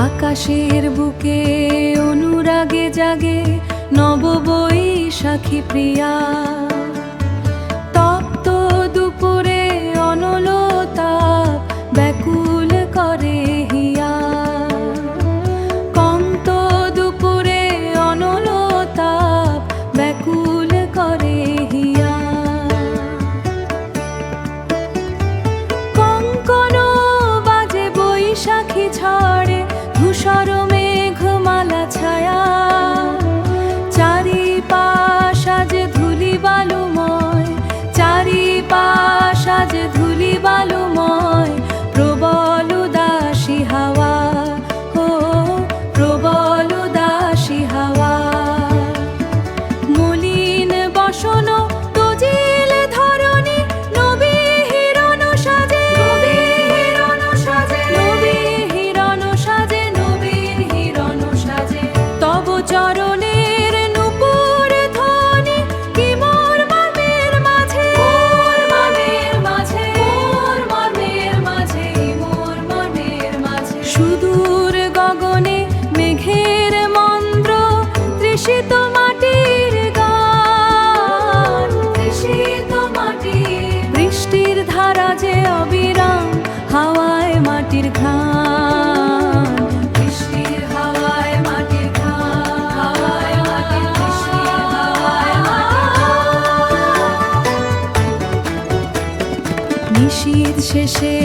আকাশের বুকে অনুরাগে জাগে নববৈশাখী প্রিয়া। তপ্ত দুপুরে অনলতাপ ব্যাকুল করে হিয়া। কন্ত দুপুরে অনলতাপ ব্যাকুল করে হিয়া। কঙ্কন বাজে বৈশাখী ঝড়ে, ধূসর মেঘমালা ছায়া। চারিপাশ আজ ধূলি বালুময়, চারিপাশ আজ ধূলি বালুময়। প্রবল উদাসী হাওয়া, ও প্রবল উদাসী হাওয়া। মলিন বসন তজিল ধরণী, নবী হিরণ সাজে, নবী হিরণ সাজে, নবী হিরণ সাজে, নবীর হিরণ সাজে। তব চরণের নূপুর ধ্বনি কি মোর মর্মের মাঝে, মোর মর্মের মাঝে, মোর মর্মের মাঝে, মোর মর্মের মাঝে। সুদূর গগনে মেঘের মন্দ্র, তৃষিত মাটির গান, তৃষিত মাটির। বৃষ্টির ধারা যে অবিরাম, হাওয়ায় মাটির ঘ্রাণ। বৃষ্টির হাওয়ায় মাটির ঘ্রাণ, হাওয়ায় মাটির, বৃষ্টির হাওয়ায় মাটির ঘ্রাণ। নিশীথ শেষে